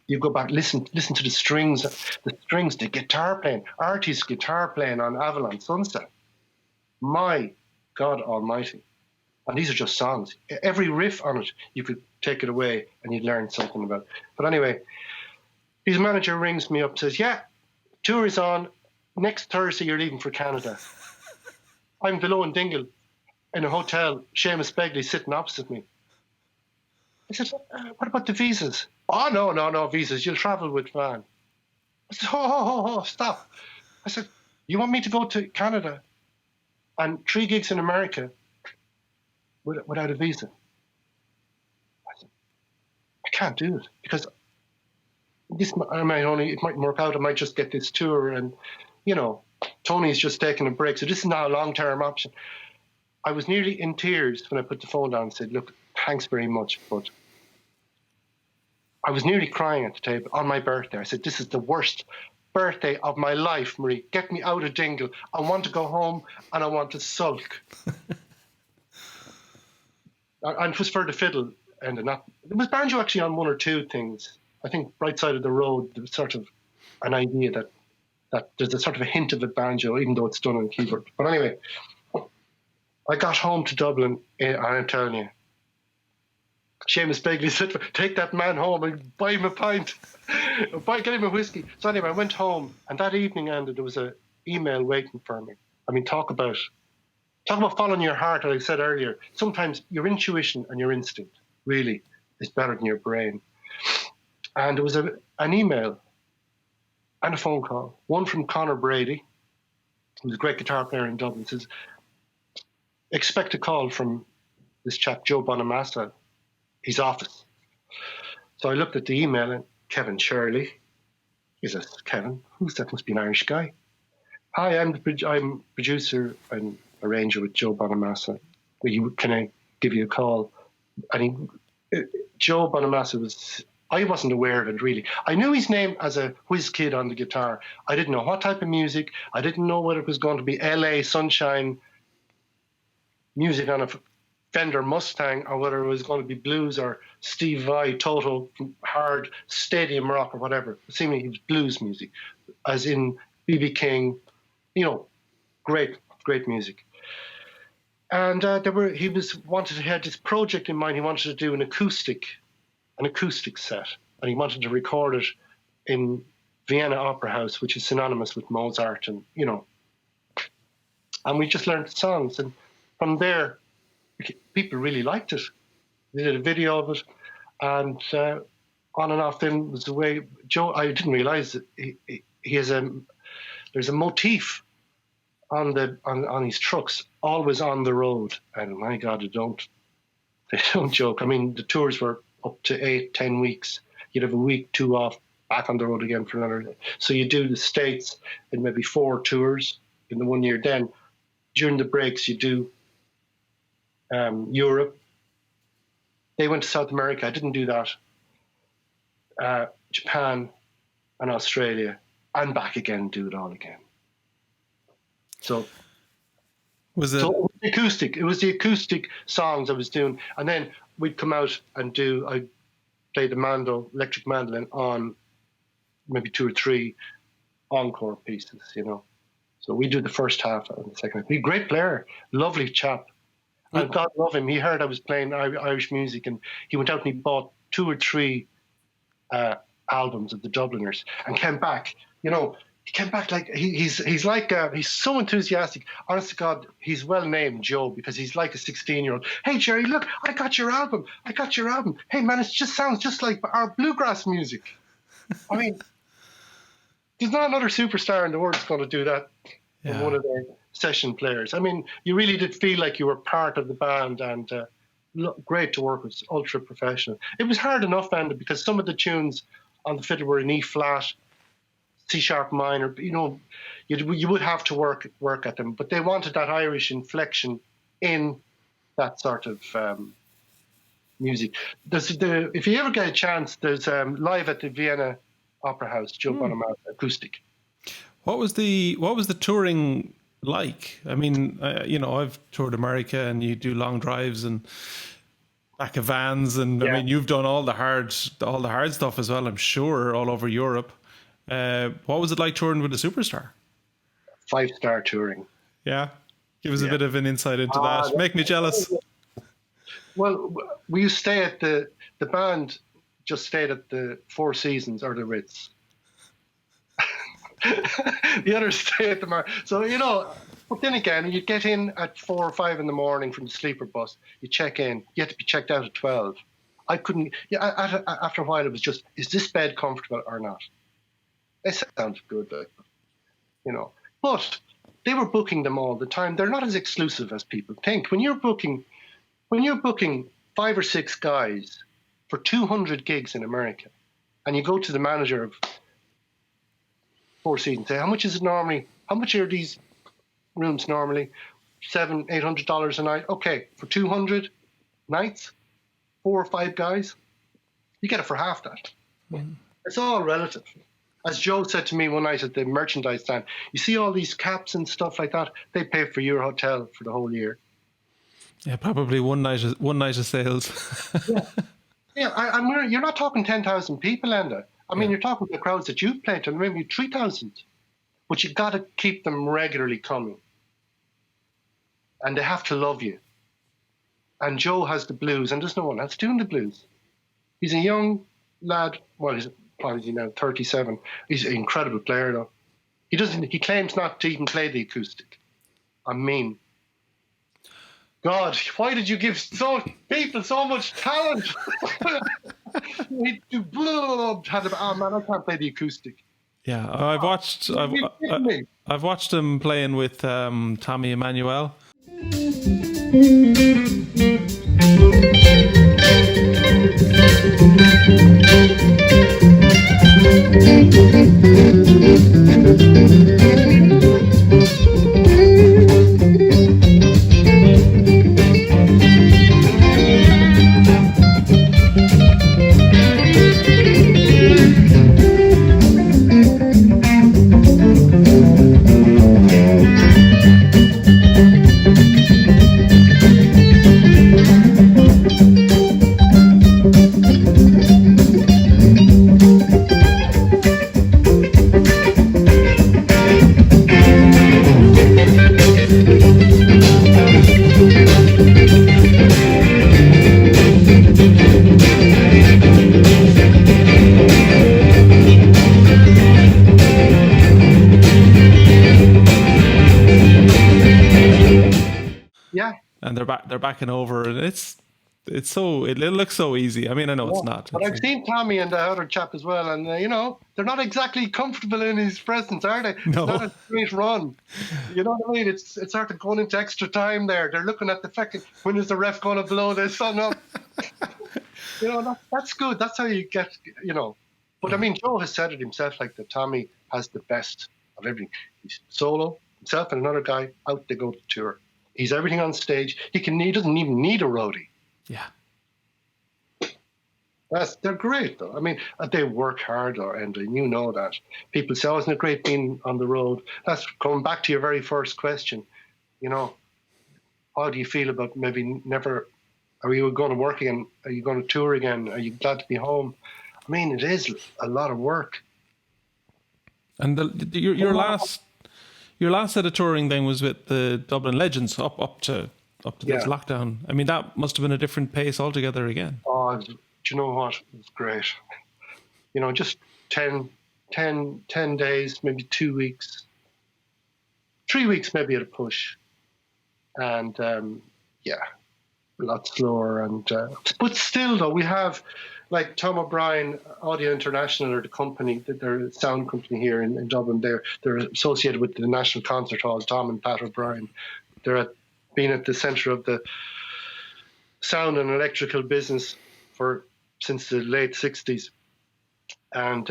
You go back, listen to the strings, the guitar playing, Artie's guitar playing on Avalon Sunset. My God Almighty. And these are just songs. Every riff on it, you could take it away and you'd learn something about it. But anyway, his manager rings me up, says, yeah, tour is on. Next Thursday, you're leaving for Canada. I'm below in Dingle in a hotel. Seamus Begley sitting opposite me. I said, what about the visas? Oh, no visas. You'll travel with Van. I said, oh, stop. I said, you want me to go to Canada and 3 gigs in America without a visa? I said, I can't do it because it might work out. I might just get this tour, and Tony's just taking a break. So this is not a long-term option. I was nearly in tears when I put the phone down and said, look, thanks very much, but I was nearly crying at the table on my birthday. I said, this is the worst birthday of my life, Marie. Get me out of Dingle. I want to go home and I want to sulk. And it was for the fiddle, and it was banjo actually on 1 or 2 things. I think Right Side of the Road, there was sort of an idea that there's a sort of a hint of a banjo, even though it's done on keyboard. But anyway, I got home to Dublin, and I'm telling you, Seamus Begley said, take that man home and buy him a pint. Get him a whiskey. So anyway, I went home, and that evening, and there was an email waiting for me. I mean, talk about following your heart, as I said earlier. Sometimes your intuition and your instinct really is better than your brain. And there was an email and a phone call, one from Conor Brady, who's a great guitar player in Dublin, says, expect a call from this chap, Joe Bonamassa, his office. So I looked at the email, and Kevin Shirley. Is it Kevin? Who's that? Must be an Irish guy. Hi, I'm producer and arranger with Joe Bonamassa. Can I give you a call? And Joe Bonamassa I wasn't aware of it really. I knew his name as a whiz kid on the guitar. I didn't know what type of music. I didn't know whether it was going to be LA Sunshine music on a Fender Mustang, or whether it was going to be blues or Steve Vai, Toto, hard stadium rock or whatever. Seemingly it was blues music, as in B.B. King, great music. And he had this project in mind. He wanted to do an acoustic an acoustic set, and he wanted to record it in Vienna Opera House, which is synonymous with Mozart, and and we just learned the songs, and from there, people really liked it. They did a video of it, and on and off. Then was the way Joe. I didn't realize that he has there's a motif on his trucks, always on the road, and my God, they don't joke. I mean, the tours were up to 8-10 weeks. You'd have a week, 2 off, back on the road again for another day. So you do the States in maybe 4 tours in the 1 year. Then during the breaks, you do Europe. They went to South America. I didn't do that. Japan and Australia, and back again, do it all again. So was it? So it was the acoustic. It was the acoustic songs I was doing, and then we'd come out and I played the electric mandolin on maybe 2 or 3 encore pieces, So we do the first half and the second half. He's a great player, lovely chap. And God love him. He heard I was playing Irish music, and he went out and he bought 2 or 3 albums of the Dubliners and came back. He came back like he's like he's so enthusiastic. Honest to God, he's well named Joe because he's like a 16-year-old. Hey Gerry, look, I got your album. Hey man, it just sounds just like our bluegrass music. I mean, there's not another superstar in the world that's going to do that. Yeah. One of their session players. I mean, you really did feel like you were part of the band, and great to work with. Ultra professional. It was hard enough, Enda, because some of the tunes on the fiddle were in E flat, C sharp minor. You would have to work at them, but they wanted that Irish inflection in that sort of music. If you ever get a chance, there's live at the Vienna Opera House, Joe Bonamassa acoustic. What was the touring like? I mean, I've toured America, and you do long drives and back of vans, and I mean, you've done all the hard stuff as well, I'm sure, all over Europe. What was it like touring with a superstar? 5-star touring. Yeah, give us a bit of an insight into that. Make me jealous. Well, we stay at the band just stayed at the Four Seasons or the Ritz. The others stay at the Mar. So but then again, you get in at 4 or 5 in the morning from the sleeper bus. You check in. You have to be checked out at 12. I couldn't. Yeah, after a while, it was just: is this bed comfortable or not? It sounds good, But they were booking them all the time. They're not as exclusive as people think. When you're booking 5 or 6 guys for 200 gigs in America, and you go to the manager of Four Seasons, say, how much is it normally? How much are these rooms normally? $700-800 a night. Okay, for 200 nights, 4 or 5 guys, you get it for half that. It's all relative. As Joe said to me one night at the merchandise stand, you see all these caps and stuff like that, they pay for your hotel for the whole year. Yeah, probably one night of sales. Yeah, you're not talking 10,000 people, Enda. I mean, you're talking the crowds that you've played to, maybe 3,000. But you've got to keep them regularly coming. And they have to love you. And Joe has the blues, and there's no one else doing the blues. He's a young lad. Well, he's probably now 37. He's an incredible player, though. He claims not to even play the acoustic. I mean, God, why did you give people so much talent? Man, I can't play the acoustic. Yeah, I've watched him playing with Tommy Emmanuel. they're backing over, and it looks so easy. I mean, I know it's not. But I've seen Tommy and the other chap as well, and they're not exactly comfortable in his presence, are they? No. It's not a straight run. You know what I mean? It's sort of going into extra time there. They're looking at the fact, when is the ref going to blow this sun up? That's good. That's how you get, But I mean, Joe has said it himself, like that Tommy has the best of everything. He's solo, himself and another guy, out they go to tour. He's everything on stage. He doesn't even need a roadie. Yeah. They're great, though. I mean, they work hard, and you know that. People say, isn't it great being on the road? That's going back to your very first question. How do you feel about maybe never, are you going to work again? Are you going to tour again? Are you glad to be home? I mean, it is a lot of work. And your last set of touring then was with the Dublin Legends up to this lockdown. I mean, that must have been a different pace altogether again. Oh, do you know what? It was great. Just 10 days, maybe 2 weeks, 3 weeks maybe at a push. And, a lot slower. But still, though, we have, like Tom O'Brien, Audio International, or the company, they're a sound company here in Dublin. They're associated with the National Concert Hall, Tom and Pat O'Brien. They're been at the centre of the sound and electrical business since the late 60s. And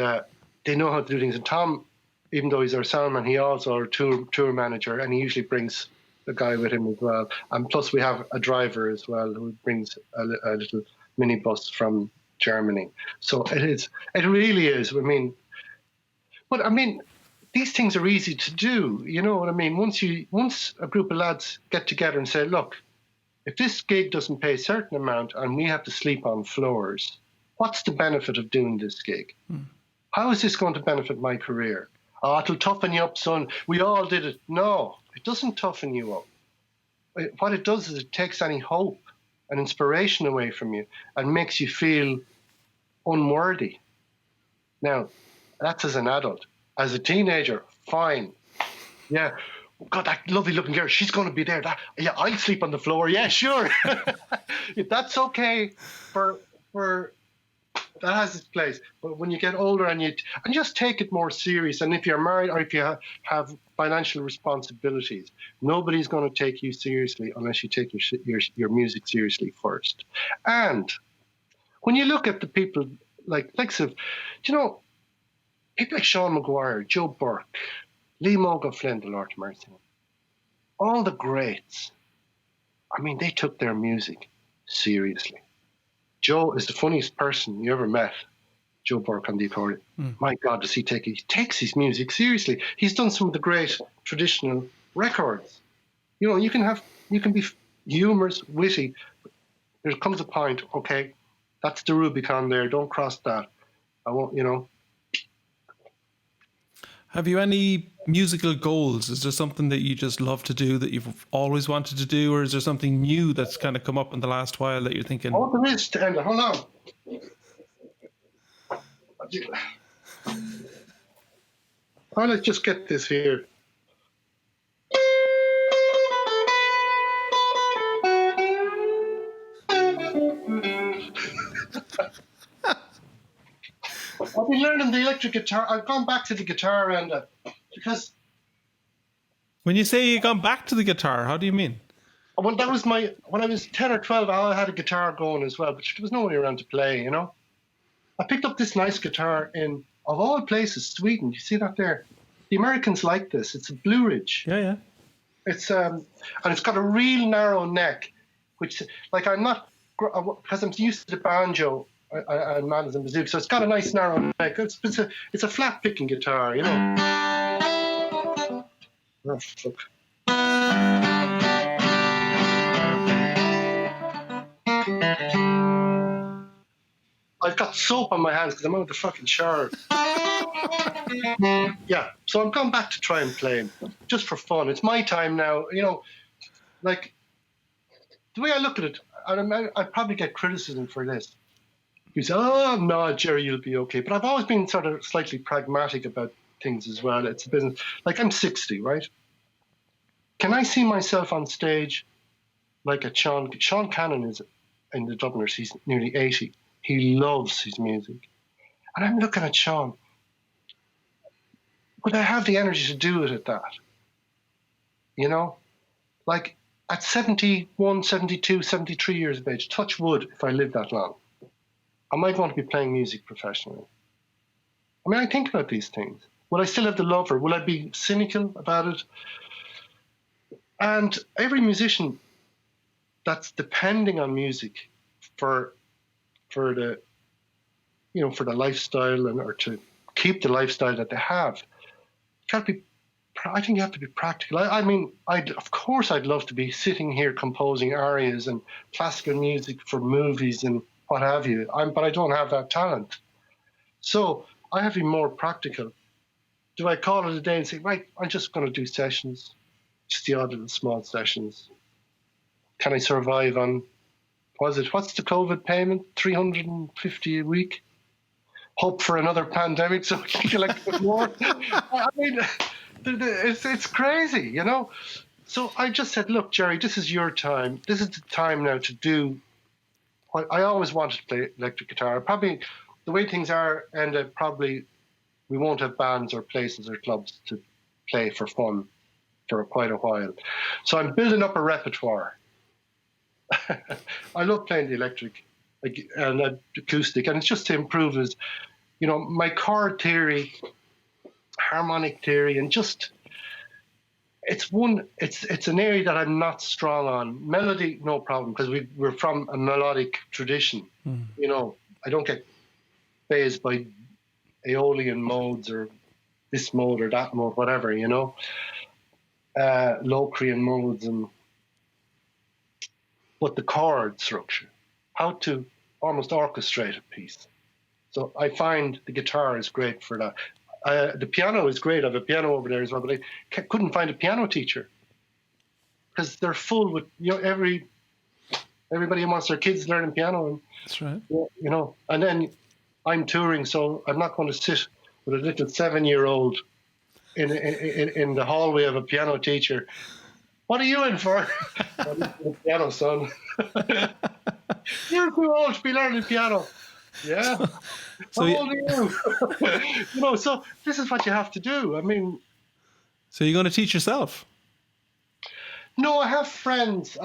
they know how to do things. And Tom, even though he's our sound man, he also our tour manager, and he usually brings a guy with him as well. And plus we have a driver as well who brings a little minibus from Germany. So it really is. I mean, these things are easy to do. You know what I mean? Once a group of lads get together and say, look, if this gig doesn't pay a certain amount and we have to sleep on floors, what's the benefit of doing this gig? How is this going to benefit my career? Oh, it'll toughen you up, son. We all did it. No, it doesn't toughen you up. What it does is it takes any hope and inspiration away from you and makes you feel unworthy. Now, that's as an adult. As a teenager, fine. Yeah. God, that lovely looking girl, she's going to be there. I'll sleep on the floor. Yeah, sure. That's okay for that has its place. But when you get older and just take it more serious, and if you're married or if you have financial responsibilities, nobody's going to take you seriously unless you take your music seriously first. And when you look at the people people like Sean Maguire, Joe Burke, Lee Mogo Flynn, the Lord mercy, all the greats, I mean, they took their music seriously. Joe is the funniest person you ever met, Joe Burke on the accordion. My God, does he take it? He takes his music seriously. He's done some of the great traditional records. You can be humorous, witty. There comes a point, okay, that's the Rubicon there. Don't cross that. I won't, Have you any musical goals? Is there something that you just love to do that you've always wanted to do, or is there something new that's kind of come up in the last while that you're thinking? Oh, there is, Enda. Hold on. Let's just get this here. I've been learning the electric guitar. I've gone back to the guitar, Enda, because... When you say you've gone back to the guitar, how do you mean? Well, that was when I was 10 or 12, I had a guitar going as well, but there was nobody around to play, I picked up this nice guitar in, of all places, Sweden. You see that there? The Americans like this. It's a Blue Ridge. Yeah. It's and it's got a real narrow neck, which, I'm not, because I'm used to the banjo and mandolin and bazooka, so it's got a nice narrow neck. It's a flat picking guitar, Oh, look. I've got soap on my hands because I'm out of the fucking shower. Yeah, so I'm going back to try and play just for fun. It's my time now, the way I look at it, I'd probably get criticism for this. You say, oh, no, Gerry, you'll be okay. But I've always been sort of slightly pragmatic about things as well. It's a business. I'm 60, right? Can I see myself on stage like a Sean Cannon is in the Dubliners. He's nearly 80. He loves his music, and I'm looking at Sean. Would I have the energy to do it at that? You know, like at 71, 72, 73 years of age, touch wood, if I live that long, am I going to be playing music professionally? I mean, I think about these things. Will I still have the love, or will I be cynical about it? And every musician that's depending on music for the for the lifestyle or to keep the lifestyle that they have, I think you have to be practical. I mean, of course I'd love to be sitting here composing arias and classical music for movies and what have you. But I don't have that talent. So I have to be more practical. Do I call it a day and say, right, I'm just going to do sessions, just the odd little small sessions? Can I survive on, what's the COVID payment? 350 a week? Hope for another pandemic so I can collect a bit more. I mean, it's crazy, you know? So I just said, look, Gerry, this is your time. This is the time now to do what I always wanted to play electric guitar. Probably the way things are, and probably we won't have bands or places or clubs to play for fun for quite a while. So I'm building up a repertoire. I love playing the electric and acoustic, and it's just to improve as, my chord theory, harmonic theory, and just it's an area that I'm not strong on. Melody, no problem, because we're from a melodic tradition. I don't get phased by Aeolian modes or this mode or that mode, whatever, Locrian modes, but the chord structure, how to almost orchestrate a piece. So I find the guitar is great for that. The piano is great. I have a piano over there as well, but I couldn't find a piano teacher because they're full with, everybody wants their kids learning piano. And, that's right. And then I'm touring, so I'm not going to sit with a little 7-year-old in the hallway of a piano teacher. What are you in for? I'm piano, son. You're too old to be learning piano. Yeah. So how old are you? So this is what you have to do. I mean. So you're going to teach yourself? No, I have friends.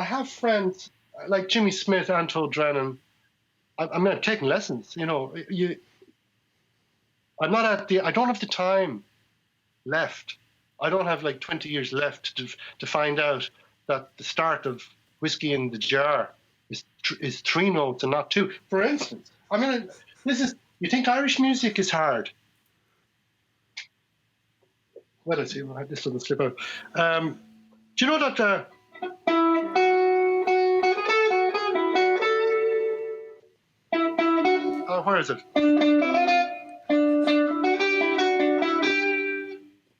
Like Jimmy Smith, Anto Drennan. I'm taking lessons. I'm not I don't have the time left. I don't have like 20 years left to find out that the start of Whiskey in the Jar is 3 notes and not 2. For instance, I mean, you think Irish music is hard? Well, let's see, this doesn't slip out. Do you know that? Where is it?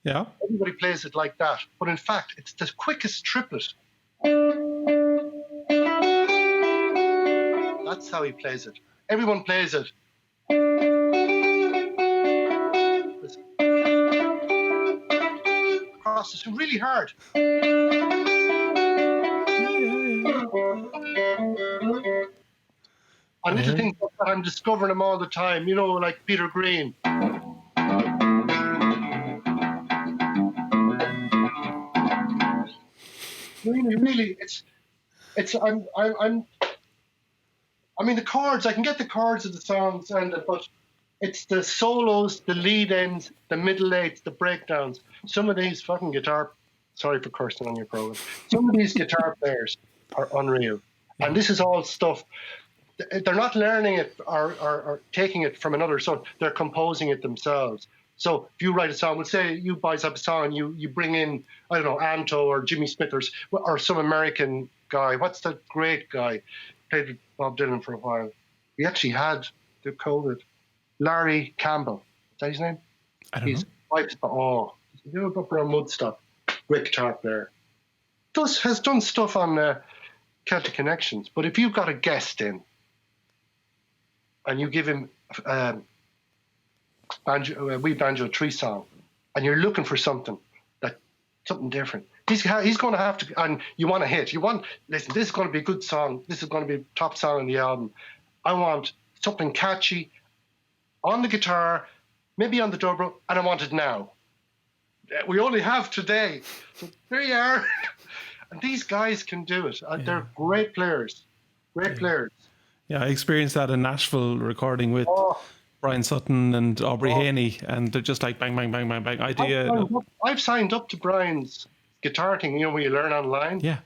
Yeah. Everybody plays it like that, but in fact, it's the quickest triplet. That's how he plays it. Everyone plays it. Across, it's really hard. And little things like that, I'm discovering them all the time. Like Peter Green. Really, I mean, the chords, I can get the chords of the songs, but it's the solos, the lead ends, the middle eights, the breakdowns. Some of these fucking sorry for cursing on your program. Some of these guitar players are unreal. And this is all stuff, they're not learning it or taking it from another song, they're composing it themselves. So if you write a song, let's say you guys have a song, you bring in, I don't know, Anto or Jimmy Smith or some American guy. What's that great guy? Played with Bob Dylan for a while. He actually had the COVID. Larry Campbell. Is that his name? I don't know. He's up around Woodstock. Great guitar player. Has done stuff on Celtic Connections. But if you've got a guest in and you give him Banjo 3 song, and you're looking for something different, He's going to have to, and you want a hit. Listen, this is going to be a good song. This is going to be a top song on the album. I want something catchy on the guitar, maybe on the dobro, and I want it now. We only have today. So there you are. And these guys can do it. They're great players. Great players. Yeah, I experienced that in Nashville recording with Brian Sutton and Aubrey Haney, and they're just like bang, bang, bang, bang, bang. Idea. I've signed up to Brian's guitar thing, where you learn online. Yeah.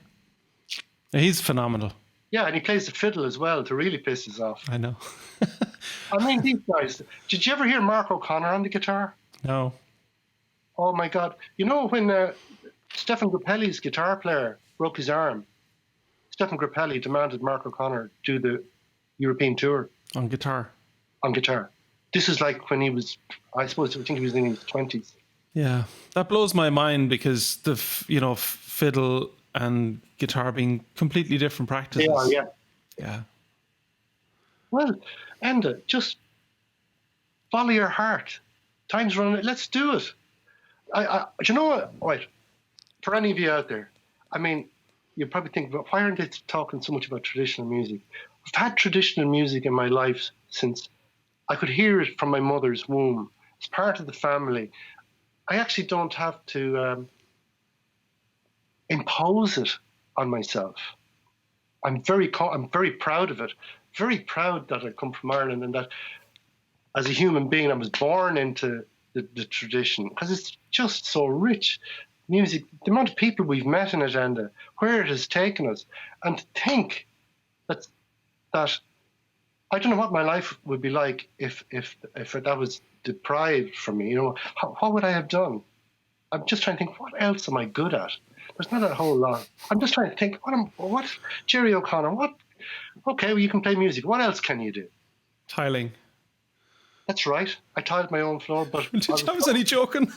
He's phenomenal. Yeah, and he plays the fiddle as well to really piss us off. I know. I mean, these guys. Did you ever hear Mark O'Connor on the guitar? No. Oh, my God. When Stefan Grappelli's guitar player broke his arm, Stefan Grappelli demanded Mark O'Connor do the European tour. On guitar? On guitar. This is like when he was, I think he was in his 20s. Yeah, that blows my mind because the fiddle and guitar being completely different practices. Yeah. Well, Enda, just follow your heart. Time's running. Let's do it. Do you know what? Right. For any of you out there, I mean, you probably think, why aren't they talking so much about traditional music? I've had traditional music in my life since I could hear it from my mother's womb. It's part of the family. I actually don't have to impose it on myself. I'm very proud of it. Very proud that I come from Ireland and that as a human being I was born into the tradition, because it's just so rich. Music, the amount of people we've met in it, and where it has taken us, and to think that I don't know what my life would be like if that was deprived from me. What would I have done? I'm just trying to think, what else am I good at? There's not a whole lot. I'm just trying to think, what Gerry O'Connor, what? Okay, well, you can play music. What else can you do? Tiling. That's right. I tiled my own floor, but I was only joking.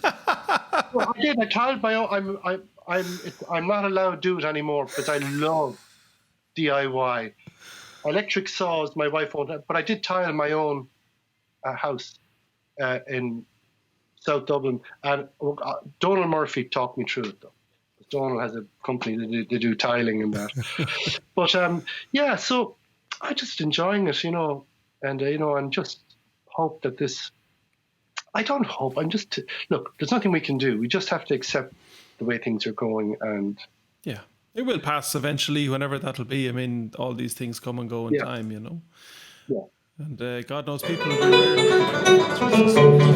Well, I did. I tiled my own. I'm not allowed to do it anymore because I love DIY. Electric saws, my wife won't have, but I did tile my own house in South Dublin, and Donald Murphy talked me through it though. Donald has a company they do tiling and that. But so I'm just enjoying it, and just hope that this. I don't hope. Look. There's nothing we can do. We just have to accept the way things are going, and yeah, it will pass eventually, whenever that'll be. I mean, all these things come and go in time, Yeah. And God knows people will be there.